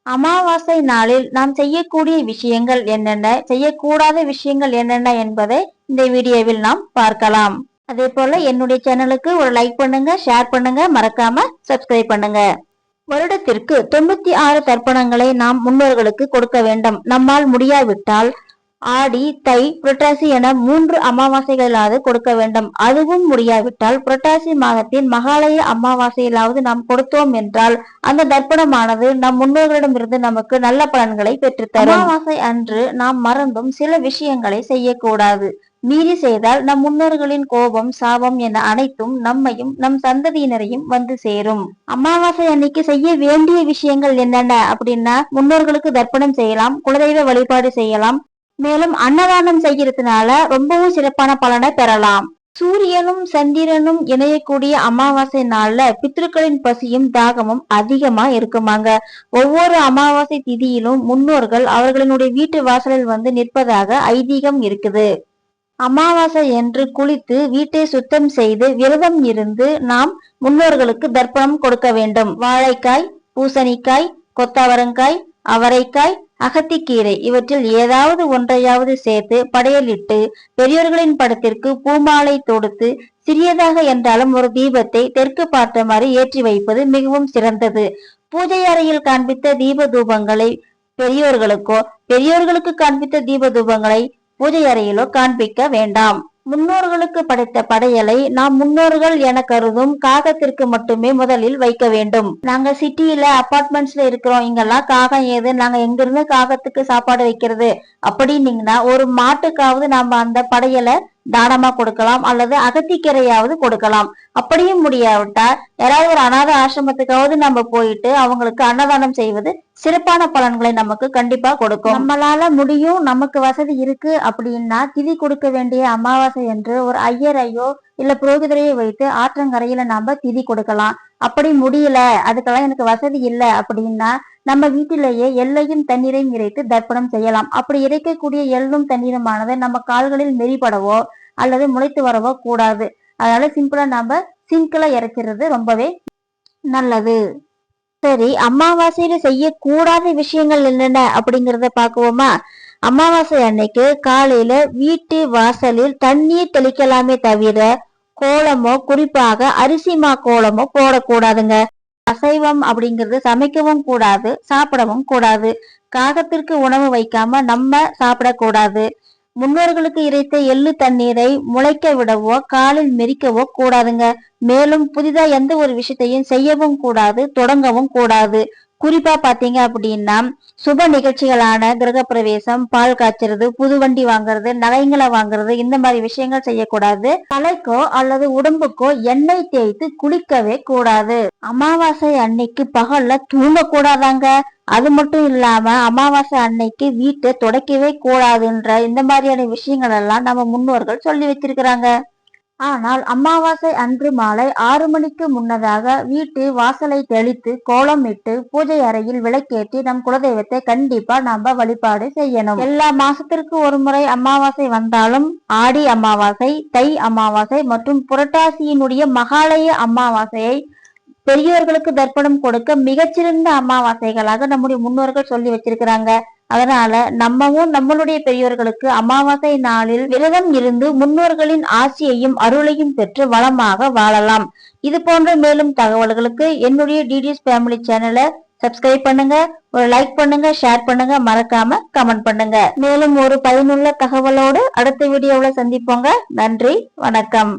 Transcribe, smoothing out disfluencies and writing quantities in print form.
அமாவாசை நாளில் நாம் செய்யக்கூடிய விஷயங்கள் என்னென்ன, செய்யக்கூடாத விஷயங்கள் என்னென்ன என்பதை இந்த வீடியோவில் நாம் பார்க்கலாம். அதே போல என்னுடைய சேனலுக்கு ஒரு லைக் பண்ணுங்க, ஷேர் பண்ணுங்க, மறக்காம சப்ஸ்கிரைப் பண்ணுங்க. வருடத்திற்கு 96 தர்ப்பணங்களை நாம் முன்னோர்களுக்கு கொடுக்க வேண்டும். நம்மால் முடியாவிட்டால் ஆடி, தை, புரட்டாசி என 3 அமாவாசைகளாவது கொடுக்க வேண்டும். அதுவும் முடியாவிட்டால் புரட்டாசி மாதத்தின் மகாலய அமாவாசையிலாவது நாம் கொடுத்தோம் என்றால் அந்த தர்ப்பணமானது நம் முன்னோர்களிடமிருந்து நமக்கு நல்ல பலன்களை பெற்றுத்தரும். அமாவாசை அன்று நாம் மறந்தும் சில விஷயங்களை செய்யக்கூடாது. மீறி செய்தால் நம் முன்னோர்களின் கோபம், சாபம் என அனைத்தும் நம்மையும் நம் சந்ததியினரையும் வந்து சேரும். அமாவாசை அன்னைக்கு செய்ய வேண்டிய விஷயங்கள் என்னென்ன அப்படின்னா, முன்னோர்களுக்கு தர்ப்பணம் செய்யலாம், குலதெய்வ வழிபாடு செய்யலாம், மேலும் அன்னதானம் செய்யறதுனால ரொம்பவும் சிறப்பான பலனை பெறலாம். சூரியனும் சந்திரனும் இணையக்கூடிய அமாவாசை நாள்ல பித்ருக்களின் பசியும் தாகமும் அதிகமா இருக்குமாங்க. ஒவ்வொரு அமாவாசை திதியிலும் முன்னோர்கள் அவர்களினுடைய வீட்டு வாசலில் வந்து நிற்பதாக ஐதீகம் இருக்குது. அமாவாசை என்று குளித்து வீட்டை சுத்தம் செய்து விரதம் இருந்து நாம் முன்னோர்களுக்கு தர்ப்பணம் கொடுக்க வேண்டும். வாழைக்காய், பூசணிக்காய், கொத்தவரங்காய், அவரைக்காய், அகத்திக்கீரை இவற்றில் ஏதாவது ஒன்றையாவது சேர்த்து படையலிட்டு பெரியோர்களின் படத்திற்கு பூமாலை தொடுத்து சிறியதாக என்றாலும் ஒரு தீபத்தை தெற்கு பார்த்த மாதிரி ஏற்றி வைப்பது மிகவும் சிறந்தது. பூஜை அறையில் காண்பித்த தீப தூபங்களை பெரியோர்களுக்கு காண்பித்த தீப தூபங்களை பூஜை அறையிலோ காண்பிக்க வேண்டாம். முன்னோர்களுக்கு படைத்த படையலை நாம் முன்னோர்கள் என கருதும் காகத்திற்கு மட்டுமே முதலில் வைக்க வேண்டும். நாங்க சிட்டியில அபார்ட்மெண்ட்ஸ்ல இருக்கிறோம், இங்கெல்லாம் காகம் ஏது, நாங்க எங்க இருந்து காகத்துக்கு சாப்பாடு வைக்கிறது அப்படின்னீங்கன்னா ஒரு மாட்டுக்காவது நாம அந்த படையலை தானமா கொடுக்கலாம், அல்லது அகத்திக்கீரையாவது கொடுக்கலாம். அப்படியும் முடியாவிட்டா யாராவது ஒரு அநாத ஆசிரமத்துக்காவது நம்ம போயிட்டு அவங்களுக்கு அன்னதானம் செய்வது சிறப்பான பலன்களை நமக்கு கண்டிப்பா கொடுக்கும். நம்மளால முடியும், நமக்கு வசதி இருக்கு அப்படின்னா திதி கொடுக்க வேண்டிய அமாவாசை என்று ஒரு ஐயரையோ இல்ல புரோகிதரையோ வைத்து ஆற்றங்கரையில நாம திதி கொடுக்கலாம். அப்படி முடியல, அதுக்கெல்லாம் எனக்கு வசதி இல்லை அப்படின்னா நம்ம வீட்டிலேயே எள்ளையும் தண்ணீரையும் இறைத்து தர்ப்பணம் செய்யலாம். அப்படி இறைக்கக்கூடிய எள்ளும் தண்ணீருமானது நம்ம கால்களில் மெரிபடவோ அல்லது முளைத்து வரவோ கூடாது. அதனால சிம்பிளா நாம சிங்கிளா இறைக்கிறது ரொம்பவே நல்லது. சரி, அமாவாசையில செய்யக்கூடாத விஷயங்கள் என்னென்ன அப்படிங்கறத பாக்குவோமா? அமாவாசை அன்னைக்கு காலையில வீட்டு வாசலில் தண்ணீர் தெளிக்கலாமே தவிர கோலமோ, குறிப்பாக அரிசிமா கோலமோ போடக்கூடாதுங்க. அசைவம் அப்படிங்கிறது சமைக்கவும் கூடாது, சாப்பிடவும் கூடாது. காகத்திற்கு உணவு வைக்காம நம்ம சாப்பிடக்கூடாது. முன்னோர்களுக்கு இறைத்த எள்ளு தண்ணீரை முளைக்க விடவோ காலில் மெரிக்கவோ கூடாதுங்க. மேலும் புதிதா எந்த ஒரு விஷயத்தையும் செய்யவும் கூடாது, தொடங்கவும் கூடாது. குறிப்பா பாத்தீங்க அப்படின்னா சுப நிகழ்ச்சிகளான கிரகப்பிரவேசம், பால் காய்ச்சறது, புது வண்டி வாங்குறது, நகைங்களை வாங்குறது, இந்த மாதிரி விஷயங்கள் செய்யக்கூடாது. தலைக்கோ அல்லது உடம்புக்கோ எண்ணெய் தேய்த்து குளிக்கவே கூடாது. அமாவாசை அன்னைக்கு பகல்ல தூங்க கூடாதாங்க. அது மட்டும் இல்லாம அமாவாசை அன்னைக்கு வீட்டை துடைக்கவே கூடாதுன்ற இந்த மாதிரியான விஷயங்கள் எல்லாம் நம்ம முன்னோர்கள் சொல்லி வச்சிருக்கிறாங்க. ஆனால் அமாவாசை அன்று மாலை 6 மணிக்கு முன்னதாக வீட்டு வாசலை தெளித்து கோலம் இட்டு பூஜை அறையில் விளக்கேற்றி நம் குலதெய்வத்தை கண்டிப்பா நாம வழிபாடு செய்யணும். எல்லா மாசத்திற்கு ஒரு முறை அமாவாசை வந்தாலும் ஆடி அமாவாசை, தை அமாவாசை மற்றும் புரட்டாசியினுடைய மகாலய அமாவாசையை பெரியோர்களுக்கு தர்ப்பணம் கொடுக்க மிகச்சிறந்த அமாவாசைகளாக நம்முடைய முன்னோர்கள் சொல்லி வச்சிருக்கிறாங்க. அதனால நம்மவும் நம்மளுடைய பெரியோர்களுக்கு அமாவாசை நாளில் விரதம் இருந்து முன்னோர்களின் ஆசியையும் அருளையும் பெற்று வளமாக வாழலாம். இது போன்ற மேலும் தகவல்களுக்கு என்னுடைய டிடிஎஸ் ஃபேமிலி சேனலை சப்ஸ்கிரைப் பண்ணுங்க, ஒரு லைக் பண்ணுங்க, ஷேர் பண்ணுங்க, மறக்காம கமெண்ட் பண்ணுங்க. மேலும் ஒரு பயனுள்ள தகவலோடு அடுத்த வீடியோவில் சந்திப்போங்க. நன்றி, வணக்கம்.